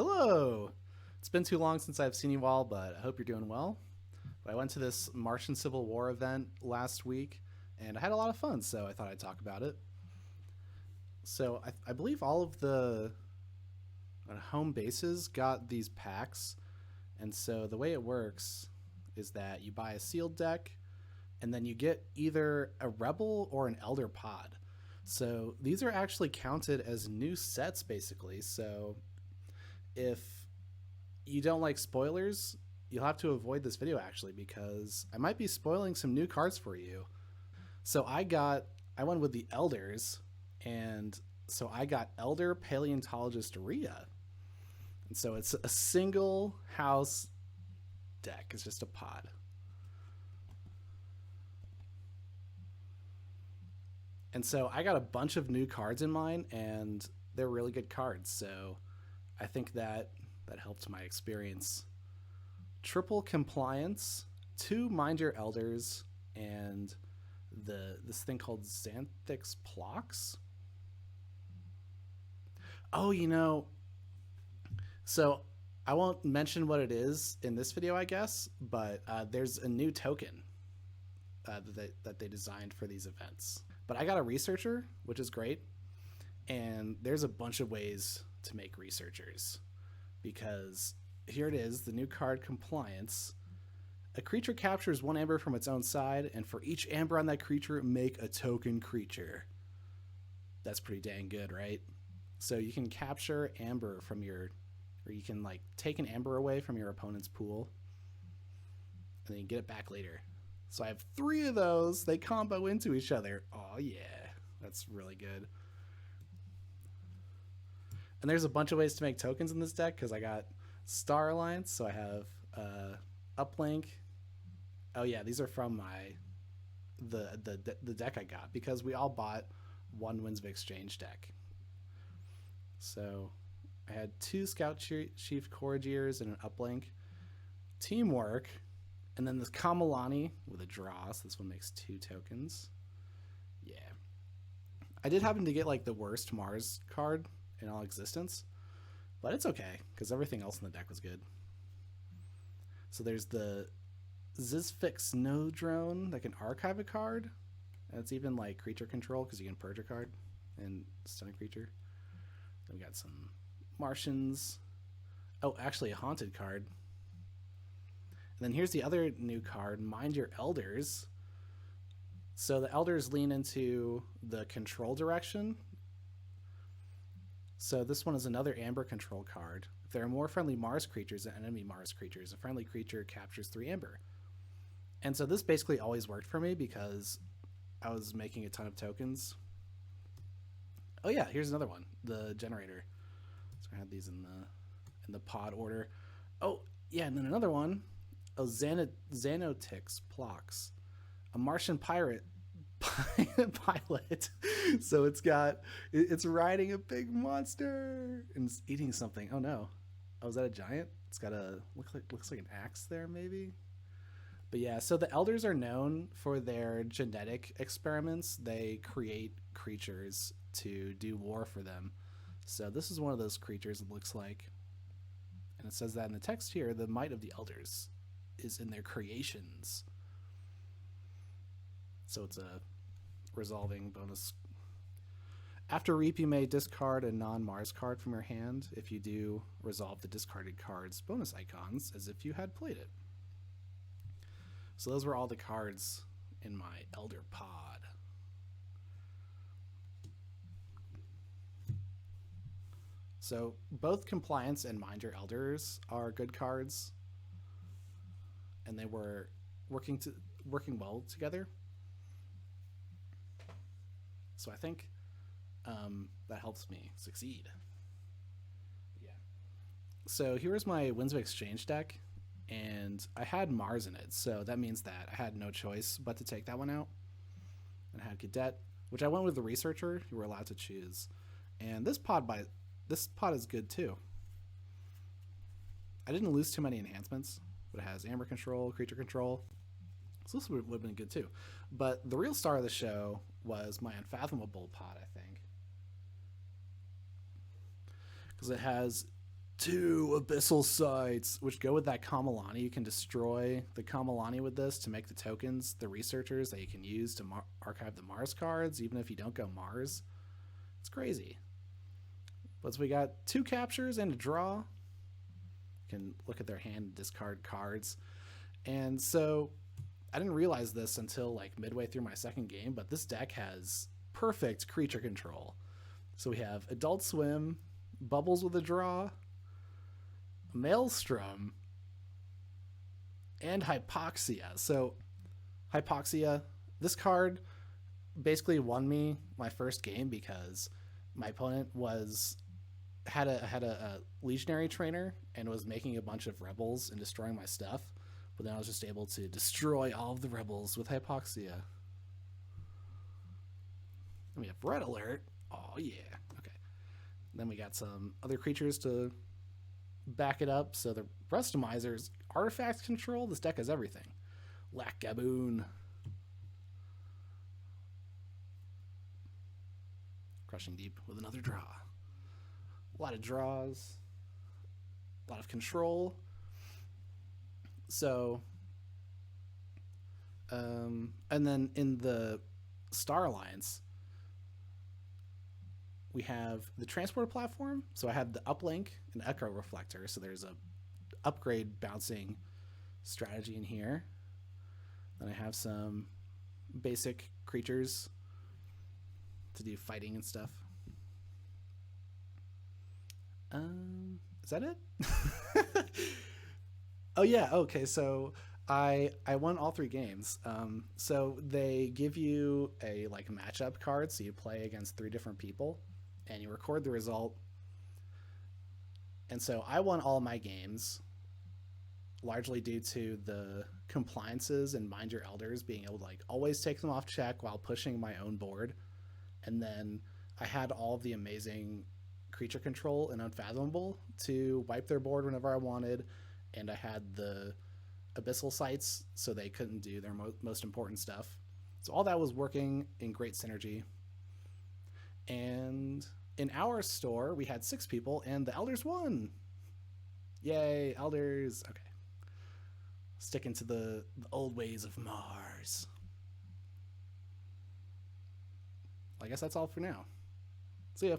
Hello! It's been too long since I've seen you all, but I hope you're doing well. But I went to this Martian Civil War event last week, and I had a lot of fun, so I thought I'd talk about it. So I believe all of the home bases got these packs, and so the way it works is that you buy a sealed deck, and then you get either a Rebel or an Elder pod. So these are actually counted as new sets, basically. So if you don't like spoilers, you'll have to avoid this video actually because I might be spoiling some new cards for you. So I went with the Elders, and so I got Elder Paleontologist Rhea. And so it's a single house deck. It's just a pod. And so I got a bunch of new cards in mine, and they're really good cards. So I think that helped my experience. Triple compliance, 2 Mind Your Elders, and this thing called Xanthix Plox. Oh, so I won't mention what it is in this video, I guess, but there's a new token that they designed for these events. But I got a researcher, which is great, and there's a bunch of ways to make researchers, because here it is, the new card Compliance. A creature captures 1 amber from its own side, and for each amber on that creature, make a token creature. That's pretty dang good, right? So you can capture amber from or you can take an amber away from your opponent's pool, and then you get it back later. So I have 3 of those. They combo into each other. Oh yeah, that's really good. And there's a bunch of ways to make tokens in this deck because I got Star Alliance, so I have Uplink. Oh yeah, these are from the deck I got because we all bought one Winds of Exchange deck. So I had 2 Scout Chief Courageers and an Uplink. Teamwork. And then this Kamalani with a draw, so this one makes 2 tokens. Yeah. I did happen to get the worst Mars card in all existence, but it's okay, because everything else in the deck was good. So there's the Zizfix Snow Drone that can archive a card, and it's even creature control, because you can purge a card and stun a creature. Then we got some Martians. Oh, actually a haunted card. And then here's the other new card, Mind Your Elders. So the Elders lean into the control direction. So this one is another Amber control card. If there are more friendly Mars creatures than enemy Mars creatures, a friendly creature captures 3 Amber. And so this basically always worked for me because I was making a ton of tokens. Oh yeah, here's another one, the Generator. So I had these in the pod order. Oh yeah, and then another one. Oh, Xanotix Plox, a Martian pirate pilot. So it's riding a big monster and it's eating something. Oh no! Oh, is that a giant? It's got looks like an axe there maybe. But yeah, so the Elders are known for their genetic experiments. They create creatures to do war for them. So this is one of those creatures, it looks like. And it says that in the text here, the might of the Elders is in their creations. So it's a resolving bonus. After Reap, you may discard a non-Mars card from your hand. If you do, resolve the discarded card's bonus icons as if you had played it. So those were all the cards in my Elder pod. So both Compliance and Mind Your Elders are good cards, and they were working well together. So I think that helps me succeed. Yeah. So here's my Winds of Exchange deck, and I had Mars in it, so that means that I had no choice but to take that one out. And I had Cadet, which I went with the Researcher. You were allowed to choose, and this pod is good too. I didn't lose too many enhancements, but it has Amber control, creature control. So this would have been good too. But the real star of the show was my Unfathomable pod, I think. Because it has 2 abyssal sites, which go with that Kamalani. You can destroy the Kamalani with this to make the tokens, the researchers that you can use to archive the Mars cards, even if you don't go Mars. It's crazy. But so we got 2 captures and a draw. You can look at their hand and discard cards. And so I didn't realize this until like midway through my second game, but this deck has perfect creature control. So we have Adult Swim, Bubbles with a draw, Maelstrom, and Hypoxia. So Hypoxia, this card basically won me my first game because my opponent had a legionary trainer and was making a bunch of rebels and destroying my stuff, but then I was just able to destroy all of the rebels with Hypoxia. And we have Red Alert. Oh yeah. Okay. Then we got some other creatures to back it up. So the Rustomizers, artifact control. This deck has everything. Lack Gaboon. Crushing Deep with another draw. A lot of draws. A lot of control. So, and then in the Star Alliance, we have the transport platform. So I have the uplink and echo reflector. So there's a upgrade bouncing strategy in here. Then I have some basic creatures to do fighting and stuff. Is that it? Oh yeah. Okay. So I won all 3 games. So they give you a like matchup card. So you play against 3 different people and you record the result. And so I won all my games largely due to the compliances and Mind Your Elders being able to like always take them off check while pushing my own board. And then I had all of the amazing creature control and Unfathomable to wipe their board whenever I wanted. And I had the abyssal sites so they couldn't do their most important stuff. So all that was working in great synergy. And in our store, we had 6 people and the Elders won. Yay, Elders. Okay. Sticking to the old ways of Mars. I guess that's all for now. See ya.